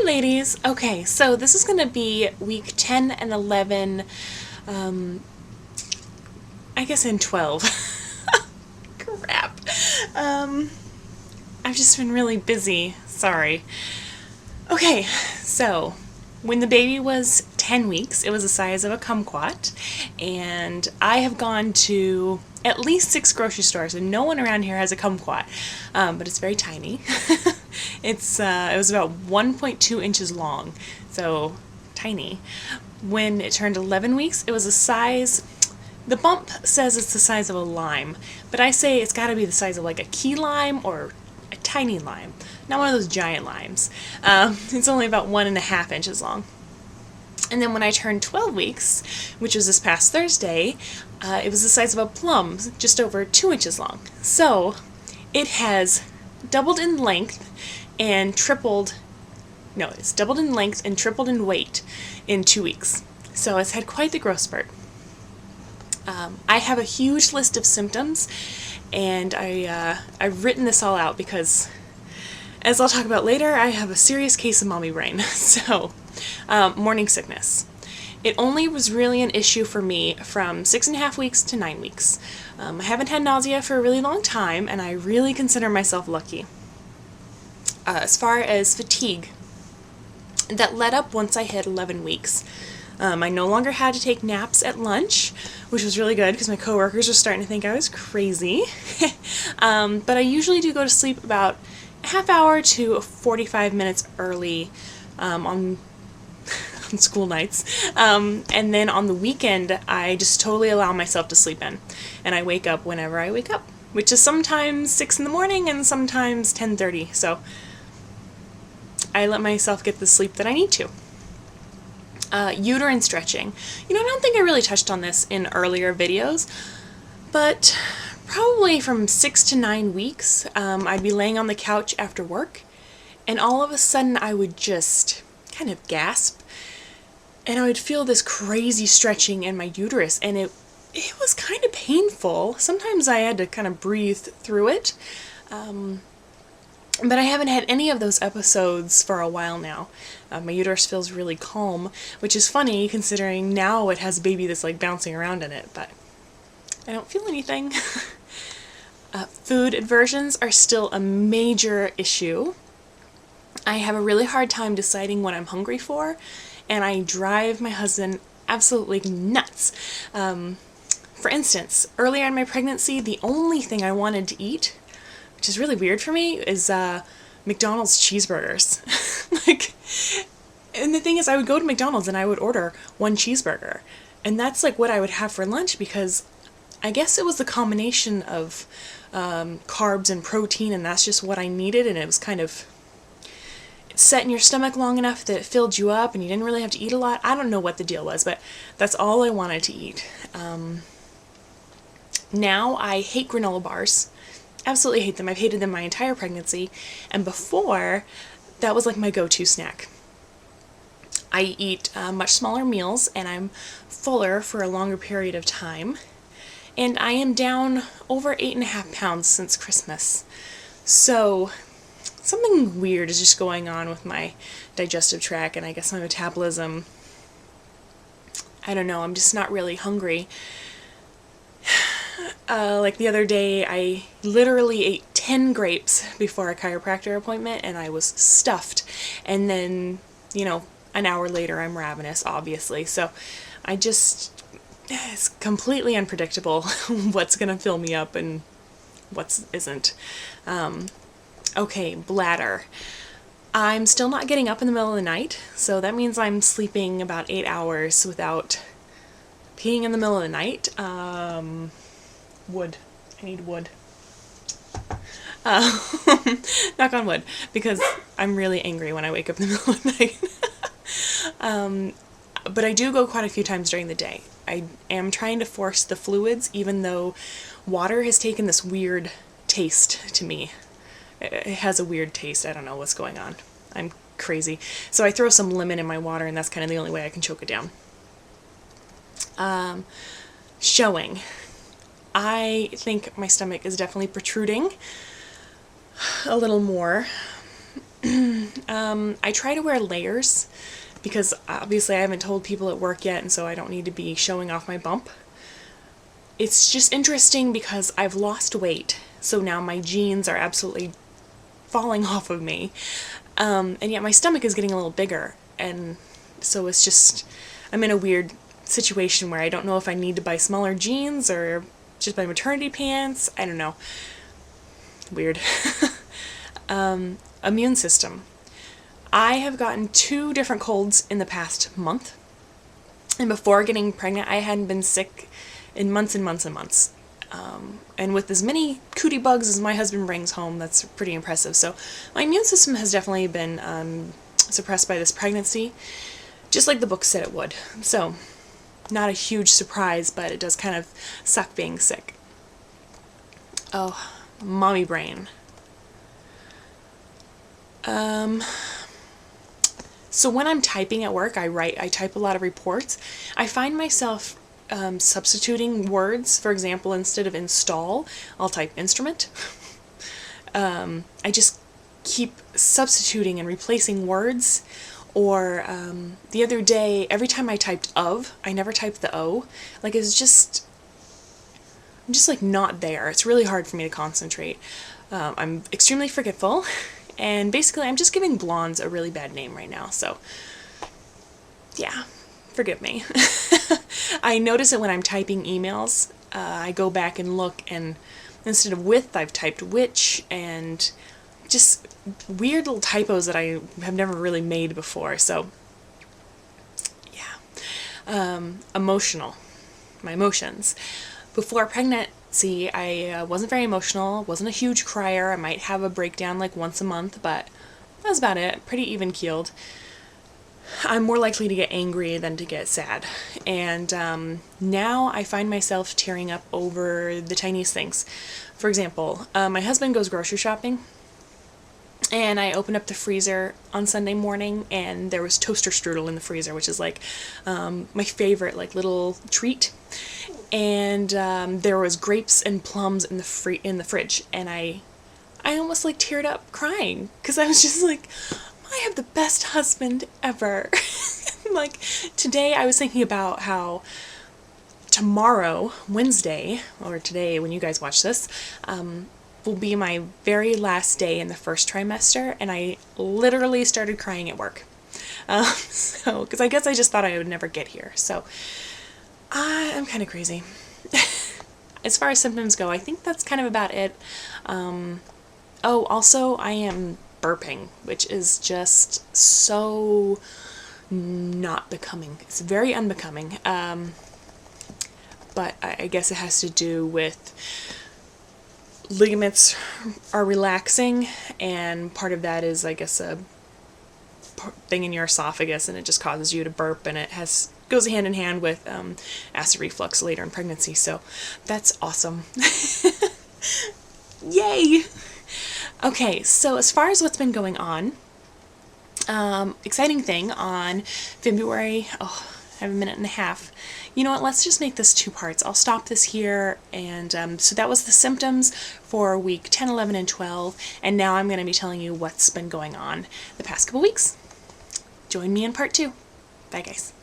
Hi ladies! Okay, so this is going to be week 10 and 11, I guess in 12. Crap. I've just been really busy, sorry. Okay, so when the baby was 10 weeks, it was the size of a kumquat, and I have gone to at least 6 grocery stores, and no one around here has a kumquat, but it's very tiny. It was about 1.2 inches long, so tiny. When it turned 11 weeks, it was the bump says it's the size of a lime, but I say it's got to be the size of like a key lime or a tiny lime, not one of those giant limes. It's only about 1.5 inches long. And then when I turned 12 weeks, which was this past Thursday, it was the size of a plum, just over 2 inches long. So it has doubled in length and tripled, no, it's doubled in length and tripled in weight in 2 weeks. So it's had quite the growth spurt. I have a huge list of symptoms, and I've written this all out because, as I'll talk about later, I have a serious case of mommy brain. So, morning sickness. It only was really an issue for me from 6.5 weeks to 9 weeks. I haven't had nausea for a really long time, and I really consider myself lucky. As far as fatigue, that let up once I hit 11 weeks. I no longer had to take naps at lunch, which was really good because my coworkers were starting to think I was crazy. But I usually do go to sleep about a half hour to 45 minutes early on school nights. And then on the weekend, I just totally allow myself to sleep in. And I wake up whenever I wake up, which is sometimes 6 in the morning and sometimes 10:30. So I let myself get the sleep that I need to. Uterine stretching. I don't think I really touched on this in earlier videos, but probably from 6 to 9 weeks, I'd be laying on the couch after work, and all of a sudden I would just kind of gasp, and I would feel this crazy stretching in my uterus, and it was kind of painful. Sometimes I had to kind of breathe through it. But I haven't had any of those episodes for a while now. My uterus feels really calm, which is funny considering now it has a baby that's like bouncing around in it, but I don't feel anything. Food aversions are still a major issue. I have a really hard time deciding what I'm hungry for, and I drive my husband absolutely nuts. For instance, earlier in my pregnancy, the only thing I wanted to eat, which is really weird for me, is McDonald's cheeseburgers. And the thing is, I would go to McDonald's and I would order 1 cheeseburger, and that's like what I would have for lunch, because I guess it was the combination of carbs and protein, and that's just what I needed, and it was kind of set in your stomach long enough that it filled you up and you didn't really have to eat a lot. I don't know what the deal was, but that's all I wanted to eat. Now I hate granola bars. Absolutely hate them. I've hated them my entire pregnancy, and before, that was like my go-to snack. I eat much smaller meals, and I'm fuller for a longer period of time, and I am down over 8.5 pounds since Christmas. So something weird is just going on with my digestive tract, and I guess my metabolism. I don't know, I'm just not really hungry. Like the other day, I literally ate 10 grapes before a chiropractor appointment, and I was stuffed. And then, an hour later, I'm ravenous, obviously. So it's completely unpredictable what's going to fill me up and what isn't. Okay, bladder. I'm still not getting up in the middle of the night, so that means I'm sleeping about 8 hours without peeing in the middle of the night. Wood. I need wood. Knock on wood, because I'm really angry when I wake up in the middle of the night. But I do go quite a few times during the day. I am trying to force the fluids, even though water has taken this weird taste to me. It has a weird taste. I don't know what's going on. I'm crazy. So I throw some lemon in my water, and that's kind of the only way I can choke it down. Showing. I think my stomach is definitely protruding a little more. I try to wear layers because obviously I haven't told people at work yet, and so I don't need to be showing off my bump. It's just interesting because I've lost weight, so now my jeans are absolutely falling off of me, and yet my stomach is getting a little bigger, and so it's just, I'm in a weird situation where I don't know if I need to buy smaller jeans or just buy maternity pants. I don't know. Weird. Immune system. I have gotten 2 different colds in the past month, and before getting pregnant I hadn't been sick in months and months and months. And with as many cootie bugs as my husband brings home, that's pretty impressive. So my immune system has definitely been suppressed by this pregnancy, just like the book said it would. So not a huge surprise, but it does kind of suck being sick. Oh, mommy brain. So when I'm typing at work, I type a lot of reports. I find myself substituting words. For example, instead of install, I'll type instrument. I just keep substituting and replacing words. Or the other day, every time I typed of, I never typed the O. Like, it's just, I'm just like not there. It's really hard for me to concentrate. I'm extremely forgetful. And basically, I'm just giving blondes a really bad name right now, so yeah, forgive me. I notice it when I'm typing emails. I go back and look, and instead of with, I've typed which, and just weird little typos that I have never really made before, so yeah. Emotional. My emotions. Before pregnancy, I wasn't very emotional, wasn't a huge crier. I might have a breakdown like once a month, but that's about it. Pretty even-keeled. I'm more likely to get angry than to get sad. And now I find myself tearing up over the tiniest things. For example, my husband goes grocery shopping, and I opened up the freezer on Sunday morning, and there was toaster strudel in the freezer, which is like my favorite like little treat. And there was grapes and plums in the fridge, and I almost like teared up crying because I was just like, I have the best husband ever. Like, today I was thinking about how tomorrow, Wednesday, or today when you guys watch this, will be my very last day in the first trimester, and I literally started crying at work. So, because I guess I just thought I would never get here. So, I'm kind of crazy. As far as symptoms go, I think that's kind of about it. Oh, also, I am burping, which is just so not becoming. It's very unbecoming. But I guess it has to do with ligaments are relaxing, and part of that is, I guess, a thing in your esophagus, and it just causes you to burp, and it goes hand in hand with acid reflux later in pregnancy. So that's awesome. Yay! Okay, so as far as what's been going on, exciting thing on February, I have a minute and a half. You know what, let's just make this 2 parts. I'll stop this here, and so that was the symptoms for week 10, 11, and 12, and now I'm going to be telling you what's been going on the past couple weeks. Join me in part 2. Bye, guys.